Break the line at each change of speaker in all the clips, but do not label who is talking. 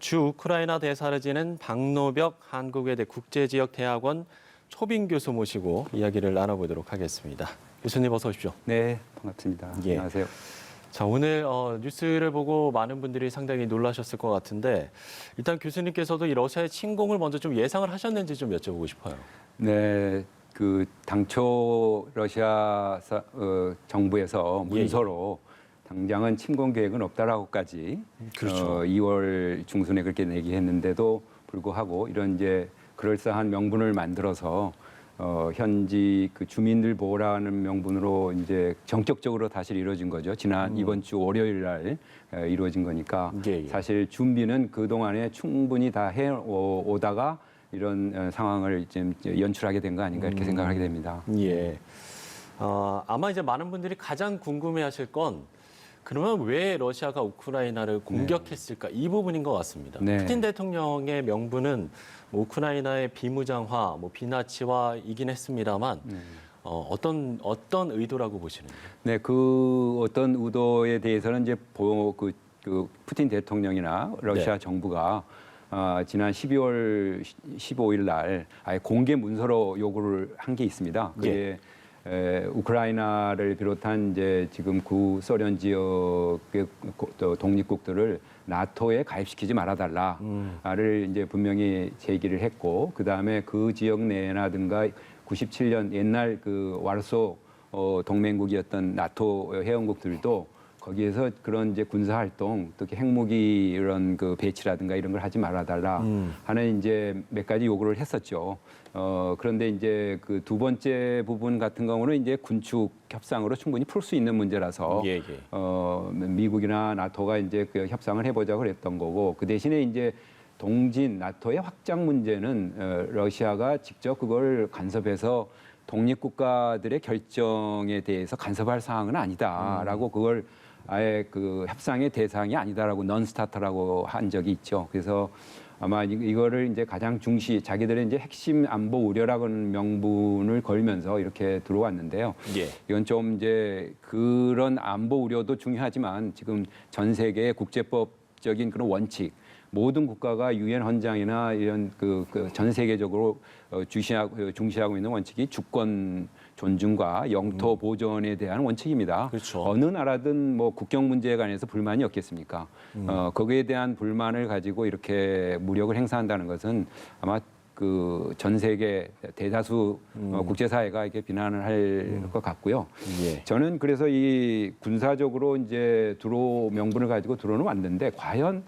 주 우크라이나 대사를 지낸 박노벽 한국외대 국제지역대학원 초빙 교수 모시고 이야기를 나눠보도록 하겠습니다. 교수님 어서 오십시오.
네, 반갑습니다.
예.
안녕하세요.
자, 오늘 뉴스를 보고 많은 분들이 상당히 놀라셨을 것 같은데 일단 교수님께서도 이 러시아의 침공을 먼저 좀 예상을 하셨는지 좀 여쭤보고 싶어요.
네, 그 당초 러시아 정부에서 문서로 당장은 침공 계획은 없다라고까지
그렇죠.
2월 중순에 그렇게 얘기했는데도 불구하고 이런 이제 그럴싸한 명분을 만들어서 현지 그 주민들 보호라는 명분으로 이제 전격적으로 다시 이루어진 거죠. 지난 이번 주 월요일 날 이루어진 거니까
예.
사실 준비는 그 동안에 충분히 다 해 오다가 이런 상황을 지금 연출하게 된 거 아닌가 이렇게 생각하게 됩니다.
예. 아마 이제 많은 분들이 가장 궁금해하실 건 그러면 왜 러시아가 우크라이나를 공격했을까 이 부분인 것 같습니다.
네.
푸틴 대통령의 명분은 뭐 우크라이나의 비무장화, 뭐 비나치화이긴 했습니다만 어떤 의도라고 보시는지요?
네, 그 어떤 의도에 대해서는 이제 그 푸틴 대통령이나 러시아 정부가 지난 12월 15일 날 아예 공개 문서로 요구를 한 게 있습니다. 그게 우크라이나를 비롯한 이제 지금 구소련 지역의 독립국들을 나토에 가입시키지 말아달라를 이제 분명히 제기를 했고, 그 다음에 그 지역 내라든가 97년 옛날 그 와르소 동맹국이었던 나토 회원국들도 거기에서 그런 이제 군사 활동, 특히 핵무기 이런 그 배치라든가 이런 걸 하지 말아달라 하는 이제 몇 가지 요구를 했었죠. 그런데 이제 그 두 번째 부분 같은 경우는 이제 군축 협상으로 충분히 풀 수 있는 문제라서 미국이나 나토가 이제 그 협상을 해보자고 그랬던 거고, 그 대신에 이제 동진 나토의 확장 문제는 러시아가 직접 그걸 간섭해서 독립국가들의 결정에 대해서 간섭할 사항은 아니다라고 그걸 아예 그 협상의 대상이 아니다라고 넌스타터라고 한 적이 있죠. 그래서 아마 이거를 이제 가장 자기들의 이제 핵심 안보 우려라는 명분을 걸면서 이렇게 들어왔는데요. 이건 좀 이제 그런 안보 우려도 중요하지만 지금 전 세계의 국제법적인 그런 원칙, 모든 국가가 유엔 헌장이나 이런 전 세계적으로 중시하고 있는 원칙이 주권 존중과 영토 보존에 대한 원칙입니다.
그렇죠.
어느 나라든 뭐 국경 문제에 관해서 불만이 없겠습니까? 거기에 대한 불만을 가지고 이렇게 무력을 행사한다는 것은 아마 그 전 세계 대다수 국제사회가 이렇게 비난을 할 것 같고요. 저는 그래서 이 군사적으로 이제 명분을 가지고 들어오는 왔는데 과연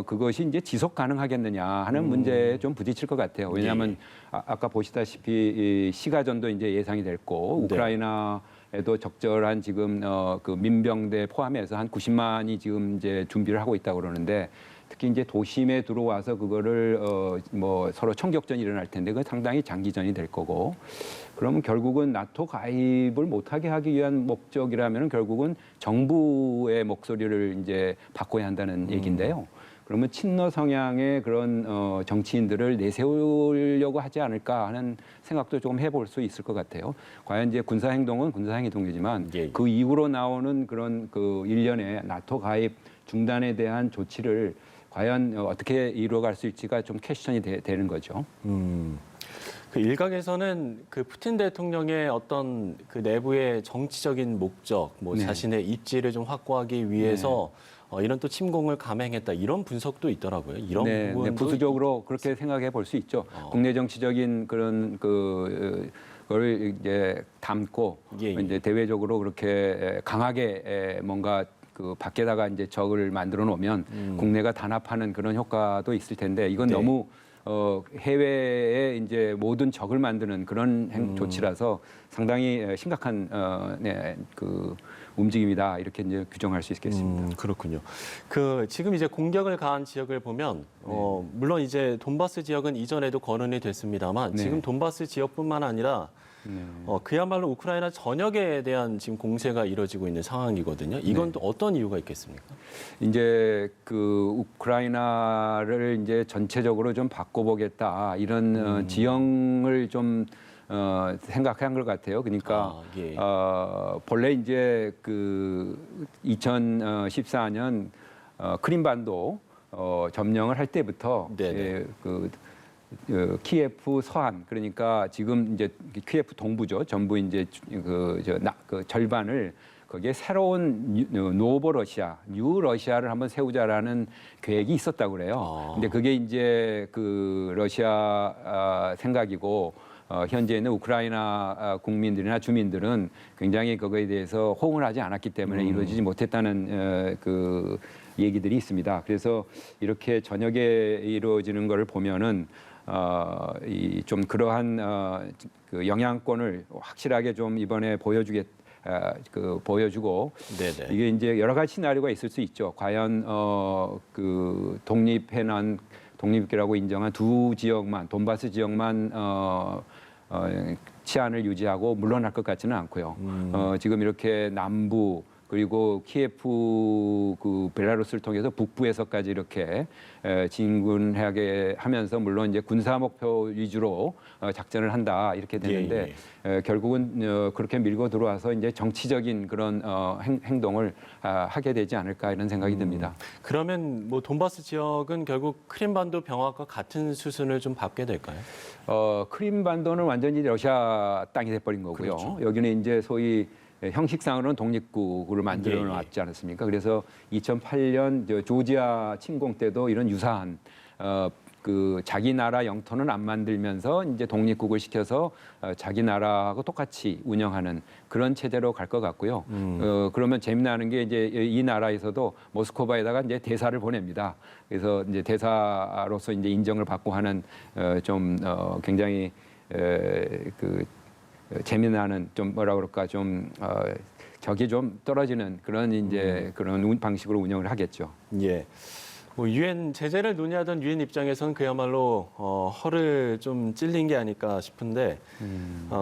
그것이 이제 지속 가능하겠느냐 하는 문제에 좀 부딪힐 것 같아요. 왜냐하면 아까 보시다시피 이 시가전도 이제 예상이 됐고 우크라이나에도 적절한 지금 그 민병대 포함해서 한 90만이 지금 이제 준비를 하고 있다고 그러는데, 특히 이제 도심에 들어와서 그거를 뭐 서로 총격전이 일어날 텐데 그건 상당히 장기전이 될 거고, 그러면 결국은 나토 가입을 못하게 하기 위한 목적이라면 결국은 정부의 목소리를 이제 바꿔야 한다는 얘기인데요. 그러면 친러 성향의 그런 정치인들을 내세우려고 하지 않을까 하는 생각도 조금 해볼 수 있을 것 같아요. 과연 이제 군사 행동은 군사 행동이지만 그 이후로 나오는 그런 그 일련의 나토 가입 중단에 대한 조치를 과연 어떻게 이루어갈 수 있을지가 좀 퀘스천이 되는 거죠.
그 일각에서는 그 푸틴 대통령의 어떤 그 내부의 정치적인 목적, 뭐 자신의 입지를 좀 확보하기 위해서 이런 또 침공을 감행했다 이런 분석도 있더라고요. 이런 부분도
부수적으로 그렇게 생각해 볼 수 있죠. 국내 정치적인 그런 그걸 이제 담고 이제 대외적으로 그렇게 강하게 뭔가 그 밖에다가 이제 적을 만들어 놓으면 국내가 단합하는 그런 효과도 있을 텐데 이건 너무 해외에 이제 모든 적을 만드는 그런 조치라서 상당히 심각한 그 움직임이다 이렇게 이제 규정할 수 있겠습니다.
그렇군요. 그 지금 이제 공격을 가한 지역을 보면 물론 이제 돈바스 지역은 이전에도 거론이 됐습니다만 지금 돈바스 지역뿐만 아니라 그야말로 우크라이나 전역에 대한 지금 공세가 이뤄지고 있는 상황이거든요. 이건 또 어떤 이유가 있겠습니까?
이제 그 우크라이나를 이제 전체적으로 좀 바꿔보겠다 이런 지형을 좀 생각한 것 같아요. 그러니까 본래 이제 그 2014년 크림반도 점령을 할 때부터 키예프 서안 그러니까 지금 이제 키예프 동부죠. 전부 이제 그 절반을 거기에 새로운 노버 러시아, 뉴 러시아를 한번 세우자라는 계획이 있었다고 그래요. 근데 그게 이제 그 러시아 생각이고 현재는 우크라이나 국민들이나 주민들은 굉장히 그거에 대해서 호응을 하지 않았기 때문에 이루어지지 못했다는 그 얘기들이 있습니다. 그래서 이렇게 저녁에 이루어지는 것을 보면은 좀 그러한 그 영향권을 확실하게 좀 이번에 보여주고
네네.
이게 이제 여러 가지 시나리오가 있을 수 있죠. 과연 그 독립국이라고 인정한 두 지역만 돈바스 지역만 치안을 유지하고 물러날 것 같지는 않고요. 지금 이렇게 남부 그리고 키예프 그 벨라루스를 통해서 북부에서까지 이렇게 진군하게 하면서 물론 이제 군사 목표 위주로 작전을 한다 이렇게 되는데 결국은 그렇게 밀고 들어와서 이제 정치적인 그런 행동을 하게 되지 않을까 이런 생각이 듭니다.
그러면 뭐 돈바스 지역은 결국 크림반도 병합과 같은 수순을 좀 밟게 될까요?
크림반도는 완전히 러시아 땅이 돼버린 거고요.
그렇죠.
여기는 이제 소위 형식상으로는 독립국으로 만들어 놨지 않았습니까? 그래서 2008년 조지아 침공 때도 이런 유사한 그 자기 나라 영토는 안 만들면서 이제 독립국을 시켜서 자기 나라하고 똑같이 운영하는 그런 체제로 갈 것 같고요. 그러면 재미나는 게 이제 이 나라에서도 모스크바에다가 이제 대사를 보냅니다. 그래서 이제 대사로서 이제 인정을 받고 하는 굉장히 그 재미나는 좀 뭐라 그럴까 좀 격이 좀 떨어지는 그런 이제 그런 방식으로 운영을 하겠죠.
예. 뭐 유엔 제재를 논의하던 유엔 입장에서는 그야말로 허를 좀 찔린 게 아닐까 싶은데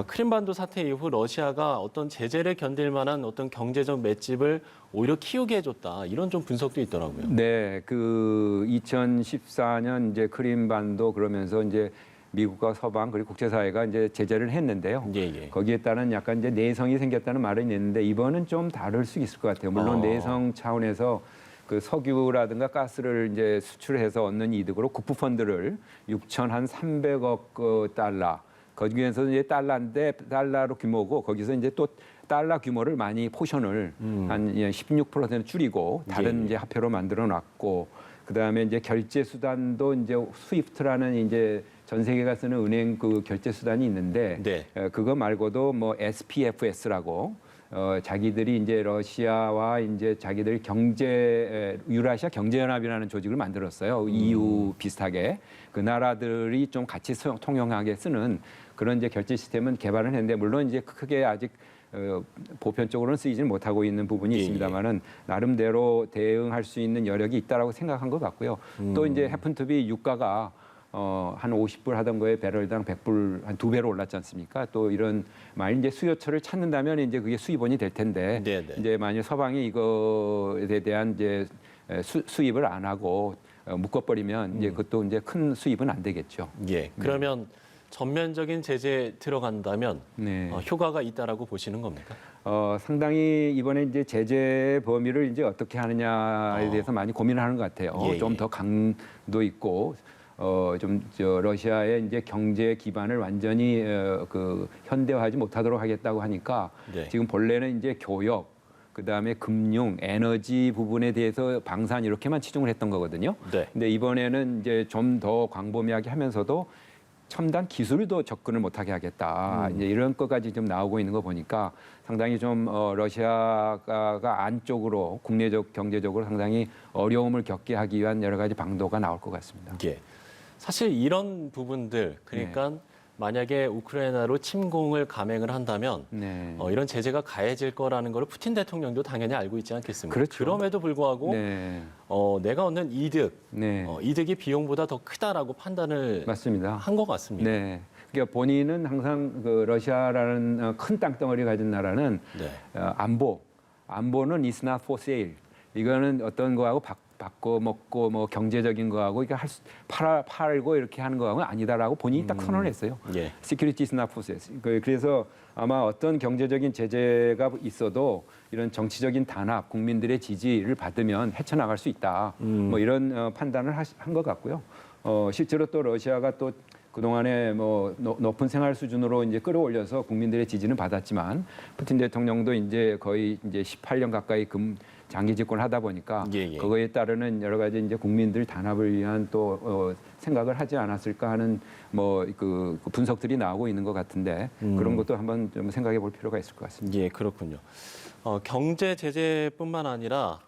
크림반도 사태 이후 러시아가 어떤 제재를 견딜 만한 어떤 경제적 맷집을 오히려 키우게 해줬다 이런 좀 분석도 있더라고요.
네, 그 2014년 이제 크림반도 그러면서 이제 미국과 서방 그리고 국제사회가 이제 제재를 했는데요. 거기에 따른 약간 이제 내성이 생겼다는 말은 있는데 이번은 좀 다를 수 있을 것 같아요. 물론 내성 차원에서 그 석유라든가 가스를 이제 수출해서 얻는 이득으로 국부 펀드를 6,300억 달러. 거기에서 이제 달러인데 달러로 규모고 거기서 이제 또 달러 규모를 많이 포션을 한 16% 줄이고 다른 이제 화폐로 만들어 놨고 그다음에 이제 결제 수단도 이제 스위프트라는 이제 전 세계가 쓰는 은행 그 결제 수단이 있는데 그거 말고도 뭐 SPFS라고 자기들이 이제 러시아와 이제 자기들 유라시아 경제연합이라는 조직을 만들었어요. EU 비슷하게 그 나라들이 좀 같이 통용하게 쓰는 그런 이제 결제 시스템은 개발을 했는데 물론 이제 크게 아직 보편적으로는 쓰이지는 못하고 있는 부분이 있습니다만은 나름대로 대응할 수 있는 여력이 있다라고 생각한 것 같고요. 또 이제 해픈투비 유가가 한 50불 하던 거에 배럴당 100불 한 2배로 올랐지 않습니까? 또 이런 만약 이제 수요처를 찾는다면 이제 그게 수입원이 될 텐데 이제 만약 서방이 이거에 대한 이제 수입을 안 하고 묶어버리면 이제 그것도 이제 큰 수입은 안 되겠죠.
예. 그러면 전면적인 제재 들어간다면 효과가 있다라고 보시는 겁니까?
상당히 이번에 이제 제재 범위를 이제 어떻게 하느냐에 대해서 많이 고민을 하는 것 같아요. 좀 더 강도 있고 러시아의 이제 경제 기반을 완전히 그 현대화하지 못하도록 하겠다고 하니까 지금 본래는 이제 교역, 그다음에 금융, 에너지 부분에 대해서 방산 이렇게만 치중을 했던 거거든요. 근데 이번에는 이제 좀 더 광범위하게 하면서도 첨단 기술도 접근을 못하게 하겠다. 이제 이런 것까지 좀 나오고 있는 거 보니까 상당히 좀 러시아가 안쪽으로 국내적 경제적으로 상당히 어려움을 겪게 하기 위한 여러 가지 방도가 나올 것 같습니다.
사실 이런 부분들 그러니까 만약에 우크라이나로 침공을 감행을 한다면 이런 제재가 가해질 거라는 걸 푸틴 대통령도 당연히 알고 있지 않겠습니까?
그렇죠.
그럼에도 불구하고 내가 얻는 이득, 이득이 비용보다 더 크다라고 판단을 한 것 같습니다.
그러니까 본인은 항상 그 러시아라는 큰 땅덩어리 가진 나라는 안보는 is not for sale. 이거는 어떤 거하고 바꿔 먹고 뭐 경제적인 거하고 이게 팔고 이렇게 하는 거하고는 아니다라고 본인이 딱 선언을 했어요.
예.
Security is not possess. 그래서 아마 어떤 경제적인 제재가 있어도 이런 정치적인 단합, 국민들의 지지를 받으면 헤쳐나갈 수 있다. 뭐 이런 판단을 한 것 같고요. 실제로 또 러시아가 또 그동안에 뭐 높은 생활 수준으로 이제 끌어올려서 국민들의 지지는 받았지만 푸틴 대통령도 이제 거의 이제 18년 가까이 장기 집권을 하다 보니까 그거에 따르는 여러 가지 이제 국민들 단합을 위한 또 생각을 하지 않았을까 하는 뭐 그 분석들이 나오고 있는 것 같은데 그런 것도 한번 좀 생각해 볼 필요가 있을 것 같습니다.
예, 그렇군요. 경제 제재뿐만 아니라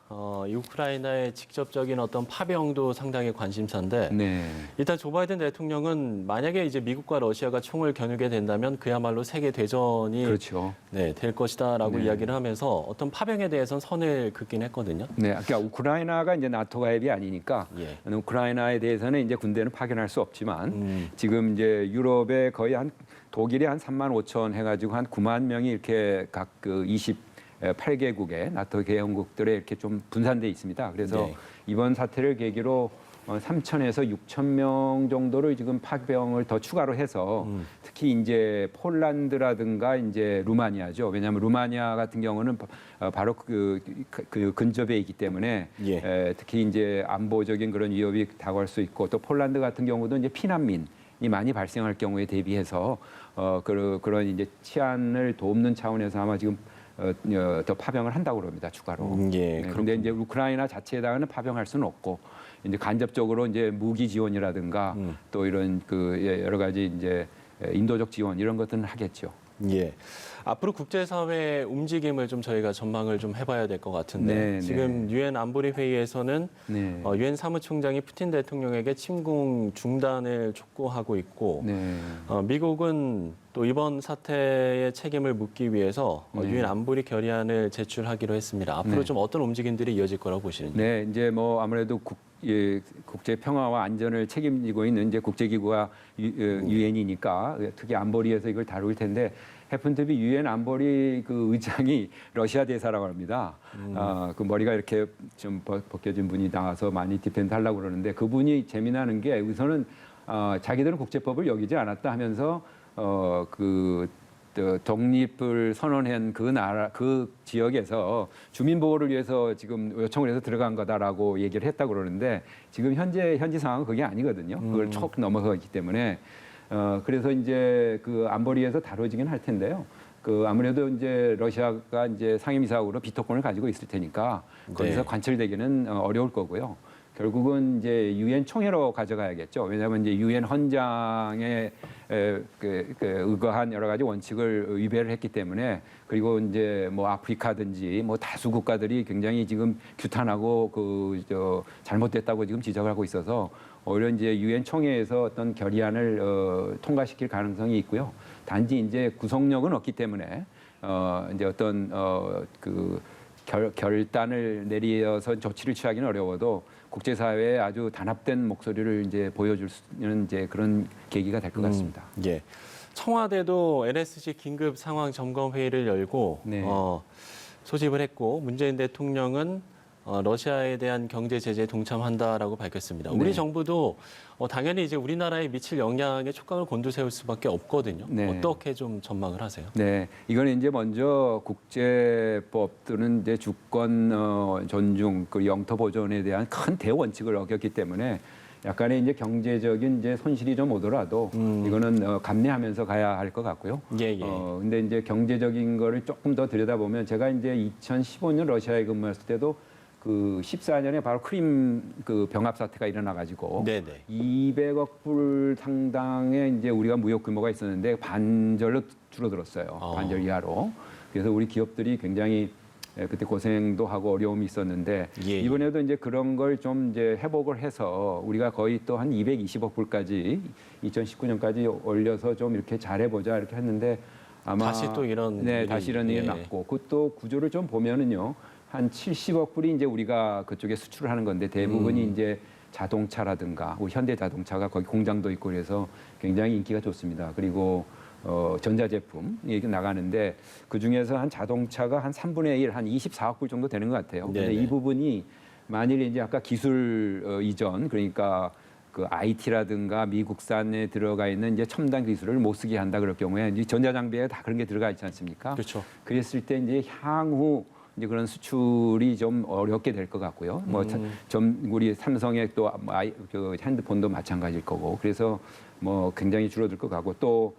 이 우크라이나의 직접적인 어떤 파병도 상당히 관심사인데
네.
일단 조 바이든 대통령은 만약에 이제 미국과 러시아가 총을 겨누게 된다면 그야말로 세계 대전이
그렇죠.
네, 될 것이다라고
네.
이야기를 하면서 어떤 파병에 대해서는 선을 긋긴 했거든요.
네, 그러니까 우크라이나가 이제 나토 가입이 아니니까
예.
우크라이나에 대해서는 이제 군대는 파견할 수 없지만 지금 이제 유럽에 거의 한 독일이 한 3만 5천 해가지고 한 9만 명이 이렇게 각 그 28개국의 나토 개헌국들에 이렇게 좀 분산돼 있습니다. 그래서
네.
이번 사태를 계기로 3천에서 6천 명 정도를 지금 파병을 더 추가로 해서 특히 이제 폴란드라든가 이제 루마니아죠. 왜냐하면 루마니아 같은 경우는 바로 그 근접에 있기 때문에 특히 이제 안보적인 그런 위협이 다가올 수 있고 또 폴란드 같은 경우도 이제 피난민이 많이 발생할 경우에 대비해서 그런 이제 치안을 돕는 차원에서 아마 지금 더 파병을 한다고 그럽니다. 추가로.
예.
그런데 이제 우크라이나 자체에다가는 파병할 수는 없고 이제 간접적으로 이제 무기 지원이라든가 또 이런 그 여러 가지 이제 인도적 지원 이런 것들은 하겠죠.
예. 앞으로 국제사회 움직임을 좀 저희가 전망을 좀 해봐야 될 것 같은데
네,
지금 유엔 안보리 회의에서는
네.
유엔 사무총장이 푸틴 대통령에게 침공 중단을 촉구하고 있고
네.
미국은 또 이번 사태의 책임을 묻기 위해서 유엔 안보리 결의안을 제출하기로 했습니다. 앞으로
네.
좀 어떤 움직임들이 이어질 거라고 보시는지?
네, 이제 뭐 아무래도 국제 평화와 안전을 책임지고 있는 이제 국제기구가 유엔이니까 특히 안보리에서 이걸 다룰 텐데 해픈투비 유엔 안보리 그 의장이 러시아 대사라고 합니다. 그 머리가 이렇게 좀 벗겨진 분이 나와서 많이 디펜드 하려고 그러는데 그분이 재미나는 게 우선은 자기들은 국제법을 여기지 않았다 하면서 독립을 선언한 그 나라, 그 지역에서 주민 보호를 위해서 지금 요청을 해서 들어간 거다라고 얘기를 했다고 그러는데 지금 현지 상황은 그게 아니거든요. 그걸 촉 넘어서 있기 때문에 그래서 이제 그 안보리에서 다뤄지긴 할 텐데요. 그 아무래도 이제 러시아가 이제 상임이사국으로 비토권을 가지고 있을 테니까 거기서 관철되기는 어려울 거고요. 결국은 이제 유엔 총회로 가져가야겠죠. 왜냐하면 이제 유엔 헌장에 의거한 여러 가지 원칙을 위배를 했기 때문에 그리고 이제 뭐 아프리카든지 뭐 다수 국가들이 굉장히 지금 규탄하고 잘못됐다고 지금 지적을 하고 있어서 오히려 이제 유엔 총회에서 어떤 결의안을 통과시킬 가능성이 있고요. 단지 이제 구속력은 없기 때문에 이제 어떤 결단을 내려서 조치를 취하기는 어려워도 국제사회에 아주 단합된 목소리를 이제 보여줄 수 있는 이제 그런 계기가 될 것 같습니다.
예. 청와대도 NSC 긴급 상황 점검 회의를 열고
네.
소집을 했고 문재인 대통령은 러시아에 대한 경제 제재에 동참한다라고 밝혔습니다. 우리
네.
정부도 당연히 이제 우리나라에 미칠 영향에 촉각을 곤두세울 수밖에 없거든요.
네.
어떻게 좀 전망을 하세요?
네, 이거는 이제 먼저 국제법 또는 이제 주권 존중, 그 영토 보존에 대한 큰 대원칙을 어겼기 때문에 약간의 이제 경제적인 이제 손실이 좀 오더라도 이거는 감내하면서 가야 할 것 같고요.
예.
근데 이제 경제적인 거를 조금 더 들여다보면 제가 이제 2015년 러시아에 근무했을 때도 그 14년에 바로 크림 그 병합 사태가 일어나 가지고 200억 불 상당의 이제 우리가 무역 규모가 있었는데 반절로 줄어들었어요. 반절 이하로. 그래서 우리 기업들이 굉장히 그때 고생도 하고 어려움이 있었는데 이번에도 이제 그런 걸 좀 이제 회복을 해서 우리가 거의 또 한 220억 불까지 2019년까지 올려서 좀 이렇게 잘해보자 이렇게 했는데 아마
다시 또 이런
다시 이런 일이 났고 그것도 구조를 좀 보면은요. 한 70억 불이 이제 우리가 그쪽에 수출을 하는 건데 대부분이 이제 자동차라든가 현대자동차가 거기 공장도 있고 그래서 굉장히 인기가 좋습니다. 그리고 전자제품이 나가는데 그 중에서 한 자동차가 한 3분의 1, 한 24억 불 정도 되는 것 같아요. 근데 이 부분이 만일 이제 아까 기술 이전 그러니까 그 IT라든가 미국산에 들어가 있는 이제 첨단 기술을 못 쓰게 한다 그럴 경우에 이제 전자장비에 다 그런 게 들어가 있지 않습니까?
그렇죠.
그랬을 때 이제 향후 이제 그런 수출이 좀 어렵게 될 것 같고요. 좀 우리 삼성의 또 그 핸드폰도 마찬가지일 거고 그래서 뭐 굉장히 줄어들 것 같고 또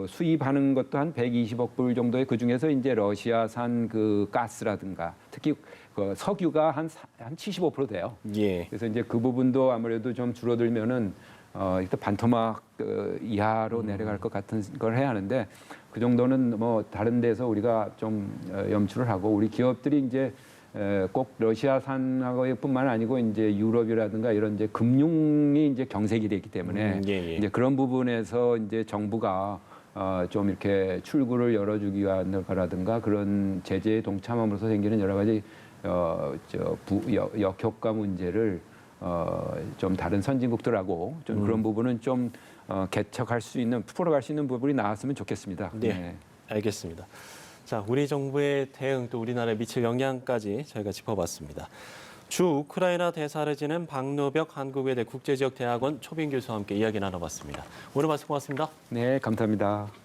수입하는 것도 한 120억 불 정도의 그 중에서 이제 러시아산 그 가스라든가 특히 그 석유가 한 75% 돼요.
예.
그래서 이제 그 부분도 아무래도 좀 줄어들면은 일단 반토막 이하로 내려갈 것 같은 걸 해야 하는데 그 정도는 뭐 다른 데서 우리가 좀 염출을 하고 우리 기업들이 이제 꼭 러시아산하고뿐만 아니고 이제 유럽이라든가 이런 이제 금융이 이제 경색이 됐기 때문에
예.
이제 그런 부분에서 이제 정부가 좀 이렇게 출구를 열어주기 위한 거라든가 그런 제재에 동참함으로써 생기는 여러 가지 역효과 문제를 좀 다른 선진국들하고 좀 그런 부분은 좀 개척할 수 있는 풀어갈 수 있는 부분이 나왔으면 좋겠습니다.
네. 알겠습니다. 자, 우리 정부의 대응 또 우리나라에 미칠 영향까지 저희가 짚어봤습니다. 주 우크라이나 대사를 지낸 박노벽 한국외대 국제지역대학원 초빙 교수와 함께 이야기 나눠봤습니다. 오늘 말씀 고맙습니다.
네, 감사합니다.